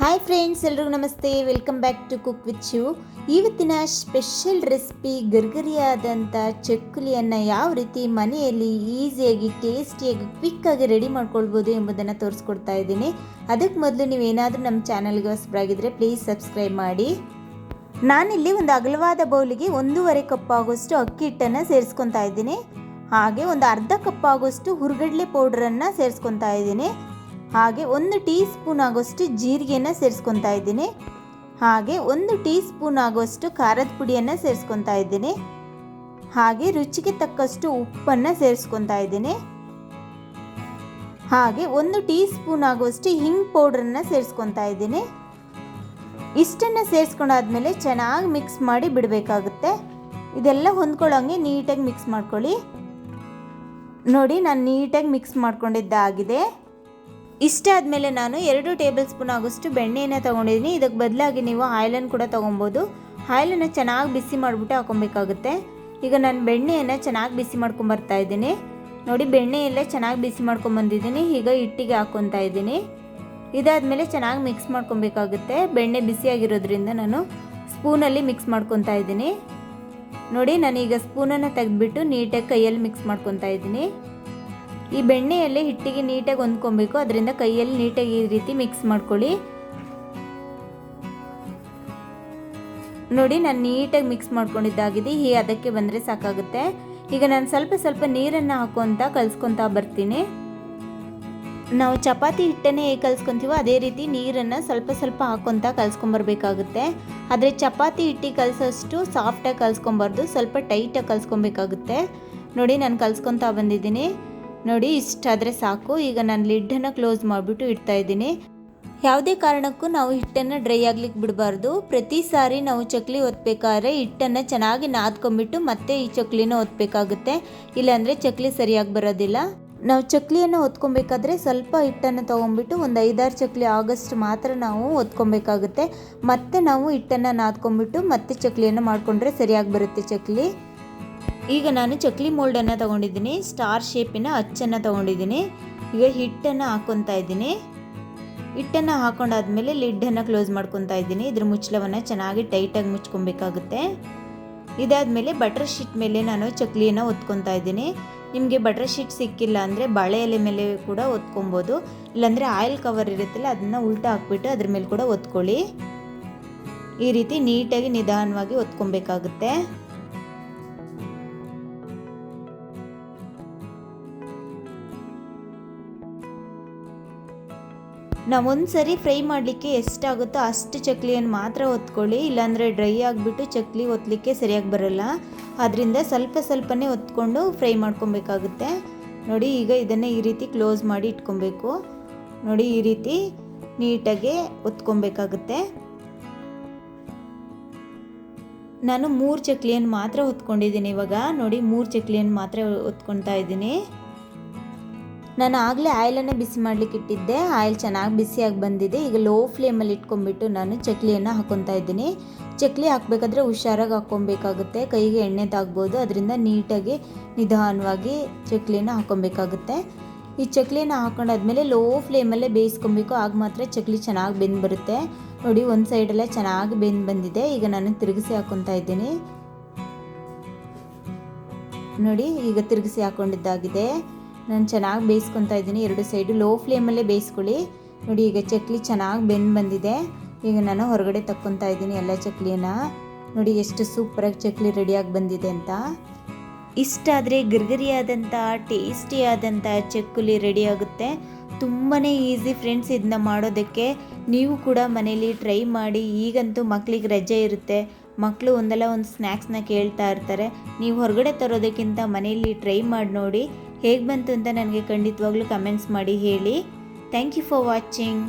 Hi friends, ಎಲ್ರಿಗೂ ನಮಸ್ತೆ. Welcome back to cook with Shivu. ಇವತ್ತಿನ ಸ್ಪೆಷಲ್ ರೆಸಿಪಿ ಗರ್ಗರಿಯಾದಂಥ ಚಕ್ಕುಲಿಯನ್ನು ಯಾವ ರೀತಿ ಮನೆಯಲ್ಲಿ ಈಸಿಯಾಗಿ ಟೇಸ್ಟಿಯಾಗಿ ಕ್ವಿಕ್ಕಾಗಿ ರೆಡಿ ಮಾಡ್ಕೊಳ್ಬೋದು ಎಂಬುದನ್ನು ತೋರಿಸ್ಕೊಡ್ತಾ ಇದ್ದೀನಿ. ಅದಕ್ಕೆ ಮೊದಲು ನೀವೇನಾದರೂ ನಮ್ಮ ಚಾನಲ್ಗೆ ಹೊಸಬರಾಗಿದ್ದರೆ ಪ್ಲೀಸ್ ಸಬ್ಸ್ಕ್ರೈಬ್ ಮಾಡಿ. ನಾನಿಲ್ಲಿ ಒಂದು ಅಗಲವಾದ ಬೌಲಿಗೆ 1.5 ಕಪ್ ಆಗೋಷ್ಟು ಅಕ್ಕಿ ಹಿಟ್ಟನ್ನು ಸೇರಿಸ್ಕೊತಾ ಇದ್ದೀನಿ. ಹಾಗೆ ಒಂದು ಅರ್ಧ ಕಪ್ ಆಗೋಷ್ಟು ಹುರ್ಗಡ್ಲೆ ಪೌಡ್ರನ್ನು ಸೇರಿಸ್ಕೊತಾ ಇದ್ದೀನಿ. ಹಾಗೆ 1 ಟೀ ಸ್ಪೂನ್ ಆಗೋಷ್ಟು ಜೀರಿಗೆಯನ್ನು ಸೇರಿಸ್ಕೊತಾ ಇದ್ದೀನಿ. ಹಾಗೆ 1 ಟೀ ಸ್ಪೂನ್ ಆಗೋಷ್ಟು ಖಾರದ ಪುಡಿಯನ್ನು ಸೇರಿಸ್ಕೊತಾ ಇದ್ದೀನಿ. ಹಾಗೆ ರುಚಿಗೆ ತಕ್ಕಷ್ಟು ಉಪ್ಪನ್ನು ಸೇರಿಸ್ಕೊತಾ ಇದ್ದೀನಿ. ಹಾಗೆ 1 ಟೀ ಸ್ಪೂನ್ ಆಗೋಷ್ಟು ಹಿಂಗ್ ಪೌಡ್ರನ್ನು ಸೇರಿಸ್ಕೊತಾ ಇದ್ದೀನಿ. ಇಷ್ಟನ್ನು ಸೇರಿಸ್ಕೊಂಡಾದ್ಮೇಲೆ ಚೆನ್ನಾಗಿ ಮಿಕ್ಸ್ ಮಾಡಿ ಬಿಡಬೇಕಾಗುತ್ತೆ. ಇದೆಲ್ಲ ಹೊಂದ್ಕೊಳ್ಳೋಂಗೆ ನೀಟಾಗಿ ಮಿಕ್ಸ್ ಮಾಡ್ಕೊಳ್ಳಿ. ನೋಡಿ, ನಾನು ನೀಟಾಗಿ ಮಿಕ್ಸ್ ಮಾಡ್ಕೊಂಡಿದ್ದಾಗಿದೆ. ಇಷ್ಟಾದಮೇಲೆ ನಾನು 2 ಟೇಬಲ್ ಸ್ಪೂನ್ ಆಗೋಷ್ಟು ಬೆಣ್ಣೆಯನ್ನು ತೊಗೊಂಡಿದ್ದೀನಿ. ಇದಕ್ಕೆ ಬದಲಾಗಿ ನೀವು ಆಯಿಲನ್ನು ಕೂಡ ತೊಗೊಬೋದು. ಆಯಿಲನ್ನು ಚೆನ್ನಾಗಿ ಬಿಸಿ ಮಾಡಿಬಿಟ್ಟು ಹಾಕೊಬೇಕಾಗುತ್ತೆ. ಈಗ ನಾನು ಬೆಣ್ಣೆಯನ್ನು ಚೆನ್ನಾಗಿ ಬಿಸಿ ಮಾಡ್ಕೊಂಬರ್ತಾ ಇದ್ದೀನಿ. ನೋಡಿ, ಬೆಣ್ಣೆ ಎಲ್ಲ ಚೆನ್ನಾಗಿ ಬಿಸಿ ಮಾಡ್ಕೊಂಬಂದಿದ್ದೀನಿ. ಈಗ ಹಿಟ್ಟಿಗೆ ಹಾಕ್ಕೊತಾ ಇದ್ದೀನಿ. ಇದಾದಮೇಲೆ ಚೆನ್ನಾಗಿ ಮಿಕ್ಸ್ ಮಾಡ್ಕೊಬೇಕಾಗುತ್ತೆ. ಬೆಣ್ಣೆ ಬಿಸಿಯಾಗಿರೋದ್ರಿಂದ ನಾನು ಸ್ಪೂನಲ್ಲಿ ಮಿಕ್ಸ್ ಮಾಡ್ಕೊತಾ ಇದ್ದೀನಿ. ನೋಡಿ, ನಾನೀಗ ಸ್ಪೂನನ್ನು ತೆಗೆದುಬಿಟ್ಟು ನೀಟಾಗಿ ಕೈಯಲ್ಲಿ ಮಿಕ್ಸ್ ಮಾಡ್ಕೊತಾ ಇದ್ದೀನಿ. ಈ ಬೆಣ್ಣೆಯಲ್ಲಿ ಹಿಟ್ಟಿಗೆ ನೀಟಾಗಿ ಹೊಂದ್ಕೊಬೇಕು. ಅದರಿಂದ ಕೈಯಲ್ಲಿ ನೀಟಾಗಿ ಈ ರೀತಿ ಮಿಕ್ಸ್ ಮಾಡ್ಕೊಳ್ಳಿ. ನೋಡಿ, ನಾನು ನೀಟಾಗಿ ಮಿಕ್ಸ್ ಮಾಡ್ಕೊಂಡಿದ್ದಾಗಿದೆ. ಈ ಅದಕ್ಕೆ ಬಂದರೆ ಸಾಕಾಗುತ್ತೆ. ಈಗ ನಾನು ಸ್ವಲ್ಪ ನೀರನ್ನು ಹಾಕ್ಕೊತ ಕಲಿಸ್ಕೊತಾ ಬರ್ತೀನಿ. ನಾವು ಚಪಾತಿ ಹಿಟ್ಟನ್ನೇ ಹೇಗೆ ಕಲಿಸ್ಕೊತೀವೋ ಅದೇ ರೀತಿ ನೀರನ್ನು ಸ್ವಲ್ಪ ಹಾಕ್ಕೊತ ಕಲಿಸ್ಕೊಂಬರ್ಬೇಕಾಗುತ್ತೆ. ಆದರೆ ಚಪಾತಿ ಹಿಟ್ಟಿಗೆ ಕಲಿಸೋಷ್ಟು ಸಾಫ್ಟಾಗಿ ಕಲಿಸ್ಕೊಬಾರ್ದು, ಸ್ವಲ್ಪ ಟೈಟಾಗಿ ಕಲಿಸ್ಕೊಬೇಕಾಗುತ್ತೆ. ನೋಡಿ, ನಾನು ಕಲಿಸ್ಕೊತಾ ಬಂದಿದ್ದೀನಿ. ನೋಡಿ, ಇಷ್ಟಾದರೆ ಸಾಕು. ಈಗ ನಾನು ಲಿಡ್ಡನ್ನು ಕ್ಲೋಸ್ ಮಾಡಿಬಿಟ್ಟು ಇಡ್ತಾ ಇದ್ದೀನಿ. ಯಾವುದೇ ಕಾರಣಕ್ಕೂ ನಾವು ಹಿಟ್ಟನ್ನು ಡ್ರೈ ಆಗ್ಲಿಕ್ಕೆ ಬಿಡಬಾರ್ದು. ಪ್ರತಿ ಸಾರಿ ನಾವು ಚಕ್ಲಿ ಒತ್ತಬೇಕಾದ್ರೆ ಹಿಟ್ಟನ್ನು ಚೆನ್ನಾಗಿ ನಾದ್ಕೊಂಬಿಟ್ಟು ಮತ್ತೆ ಈ ಚಕ್ಲಿನ ಒತ್ತಬೇಕಾಗುತ್ತೆ. ಇಲ್ಲಾಂದರೆ ಚಕ್ಲಿ ಸರಿಯಾಗಿ ಬರೋದಿಲ್ಲ. ನಾವು ಚಕ್ಲಿಯನ್ನು ಒತ್ಕೊಬೇಕಾದ್ರೆ ಸ್ವಲ್ಪ ಹಿಟ್ಟನ್ನು ತೊಗೊಂಬಿಟ್ಟು ಒಂದು 5-6 ಚಕ್ಲಿ ಆಗಷ್ಟು ಮಾತ್ರ ನಾವು ಒತ್ಕೊಬೇಕಾಗುತ್ತೆ. ಮತ್ತೆ ನಾವು ಹಿಟ್ಟನ್ನು ನಾದ್ಕೊಂಬಿಟ್ಟು ಮತ್ತೆ ಚಕ್ಲಿಯನ್ನು ಮಾಡಿಕೊಂಡ್ರೆ ಸರಿಯಾಗಿ ಬರುತ್ತೆ ಚಕ್ಲಿ. ಈಗ ನಾನು ಚಕ್ಲಿ ಮೋಲ್ಡನ್ನು ತೊಗೊಂಡಿದ್ದೀನಿ. ಸ್ಟಾರ್ ಶೇಪಿನ ಅಚ್ಚನ್ನು ತೊಗೊಂಡಿದ್ದೀನಿ. ಈಗ ಹಿಟ್ಟನ್ನು ಹಾಕ್ಕೊತಾ ಇದ್ದೀನಿ. ಹಿಟ್ಟನ್ನು ಹಾಕೊಂಡಾದ್ಮೇಲೆ ಲಿಡ್ಡನ್ನು ಕ್ಲೋಸ್ ಮಾಡ್ಕೊತಾ ಇದ್ದೀನಿ. ಇದ್ರ ಮುಚ್ಚಳವನ್ನು ಚೆನ್ನಾಗಿ ಟೈಟಾಗಿ ಮುಚ್ಕೊಬೇಕಾಗುತ್ತೆ. ಇದಾದಮೇಲೆ ಬಟರ್ ಶೀಟ್ ಮೇಲೆ ನಾನು ಚಕ್ಲಿಯನ್ನು ಒತ್ಕೊತಾ ಇದ್ದೀನಿ. ನಿಮಗೆ ಬಟರ್ ಶೀಟ್ ಸಿಕ್ಕಿಲ್ಲ ಅಂದರೆ ಬಾಳೆ ಎಲೆ ಮೇಲೆ ಕೂಡ ಒತ್ಕೊಬೋದು. ಇಲ್ಲಾಂದರೆ ಆಯಿಲ್ ಕವರ್ ಇರುತ್ತಲ್ಲ ಅದನ್ನು ಉಲ್ಟಾ ಹಾಕ್ಬಿಟ್ಟು ಅದ್ರ ಮೇಲೆ ಕೂಡ ಒತ್ಕೊಳ್ಳಿ. ಈ ರೀತಿ ನೀಟಾಗಿ ನಿಧಾನವಾಗಿ ಒತ್ಕೊಬೇಕಾಗುತ್ತೆ. ನಾವು ಒಂದು ಸರಿ ಫ್ರೈ ಮಾಡಲಿಕ್ಕೆ ಎಷ್ಟಾಗುತ್ತೋ ಅಷ್ಟು ಚಕ್ಲಿಯನ್ನು ಮಾತ್ರ ಒತ್ಕೊಳ್ಳಿ. ಇಲ್ಲಾಂದರೆ ಡ್ರೈ ಆಗಿಬಿಟ್ಟು ಚಕ್ಲಿ ಒತ್ತಲಿಕ್ಕೆ ಸರಿಯಾಗಿ ಬರೋಲ್ಲ. ಆದ್ದರಿಂದ ಸ್ವಲ್ಪನೇ ಒತ್ಕೊಂಡು ಫ್ರೈ ಮಾಡ್ಕೊಬೇಕಾಗುತ್ತೆ. ನೋಡಿ, ಈಗ ಇದನ್ನು ಈ ರೀತಿ ಕ್ಲೋಸ್ ಮಾಡಿ ಇಟ್ಕೊಬೇಕು. ನೋಡಿ, ಈ ರೀತಿ ನೀಟಾಗಿ ಒತ್ಕೊಬೇಕಾಗುತ್ತೆ. ನಾನು 3 ಚಕ್ಲಿಯನ್ನು ಮಾತ್ರ ಹೊತ್ಕೊಂಡಿದ್ದೀನಿ. ಇವಾಗ ನೋಡಿ, 3 ಚಕ್ಲಿಯನ್ನು ಮಾತ್ರ ಹೊತ್ಕೊತಾ ಇದ್ದೀನಿ. ನಾನು ಆಗಲೇ ಆಯಿಲನ್ನು ಬಿಸಿ ಮಾಡಲಿಕ್ಕೆ ಇಟ್ಟಿದ್ದೆ. ಆಯಿಲ್ ಚೆನ್ನಾಗಿ ಬಿಸಿಯಾಗಿ ಬಂದಿದೆ. ಈಗ ಲೋ ಫ್ಲೇಮಲ್ಲಿ ಇಟ್ಕೊಂಡ್ಬಿಟ್ಟು ನಾನು ಚಕ್ಲಿಯನ್ನು ಹಾಕ್ಕೊತಾ ಇದ್ದೀನಿ. ಚಕ್ಲಿ ಹಾಕಬೇಕಾದ್ರೆ ಹುಷಾರಾಗಿ ಹಾಕ್ಕೊಬೇಕಾಗುತ್ತೆ. ಕೈಗೆ ಎಣ್ಣೆ ತಾಗ್ಬೋದು. ಅದರಿಂದ ನೀಟಾಗಿ ನಿಧಾನವಾಗಿ ಚಕ್ಲಿನ ಹಾಕ್ಕೊಬೇಕಾಗುತ್ತೆ. ಈ ಚಕ್ಲಿನ ಹಾಕೊಂಡಾದ್ಮೇಲೆ ಲೋ ಫ್ಲೇಮಲ್ಲೇ ಬೇಯಿಸ್ಕೊಬೇಕು. ಆಗ ಮಾತ್ರ ಚಕ್ಲಿ ಚೆನ್ನಾಗಿ ಬೆಂದು ಬರುತ್ತೆ. ನೋಡಿ, ಒಂದು ಸೈಡೆಲ್ಲ ಚೆನ್ನಾಗಿ ಬೆಂದು ಬಂದಿದೆ. ಈಗ ನಾನು ತಿರುಗಿಸಿ ಹಾಕ್ಕೊತಾ ಇದ್ದೀನಿ. ನೋಡಿ, ಈಗ ತಿರುಗಿಸಿ ಹಾಕ್ಕೊಂಡಿದ್ದಾಗಿದೆ. ನಾನು ಚೆನ್ನಾಗಿ ಬೇಯಿಸ್ಕೊತಾ ಇದ್ದೀನಿ. 2 ಸೈಡು ಲೋ ಫ್ಲೇಮಲ್ಲೇ ಬೇಯಿಸ್ಕೊಳ್ಳಿ. ನೋಡಿ, ಈಗ ಚಕ್ಲಿ ಚೆನ್ನಾಗಿ ಬೆಂದು ಬಂದಿದೆ. ಈಗ ನಾನು ಹೊರಗಡೆ ತಕ್ಕೊತಾ ಇದ್ದೀನಿ ಎಲ್ಲ ಚಕ್ಲಿನ. ನೋಡಿ, ಎಷ್ಟು ಸೂಪರಾಗಿ ಚಕ್ಲಿ ರೆಡಿಯಾಗಿ ಬಂದಿದೆ ಅಂತ. ಇಷ್ಟಾದರೆ ಗರ್ಗರಿಯಾದಂಥ ಟೇಸ್ಟಿಯಾದಂಥ ಚಕ್ಕುಲಿ ರೆಡಿಯಾಗುತ್ತೆ. ತುಂಬಾ ಈಸಿ ಫ್ರೆಂಡ್ಸ್ ಇದನ್ನ ಮಾಡೋದಕ್ಕೆ. ನೀವು ಕೂಡ ಮನೇಲಿ ಟ್ರೈ ಮಾಡಿ. ಈಗಂತೂ ಮಕ್ಕಳಿಗೆ ರಜೆ ಇರುತ್ತೆ. ಮಕ್ಕಳು ಒಂದಲ್ಲ ಒಂದು ಸ್ನ್ಯಾಕ್ಸ್ನ ಕೇಳ್ತಾ ಇರ್ತಾರೆ. ನೀವು ಹೊರಗಡೆ ತರೋದಕ್ಕಿಂತ ಮನೆಯಲ್ಲಿ ಟ್ರೈ ಮಾಡಿ ನೋಡಿ. ಹೇಗೆ ಬಂತು ಅಂತ ನನಗೆ ಖಂಡಿತವಾಗ್ಲೂ ಕಮೆಂಟ್ಸ್ ಮಾಡಿ ಹೇಳಿ. Thank you for watching.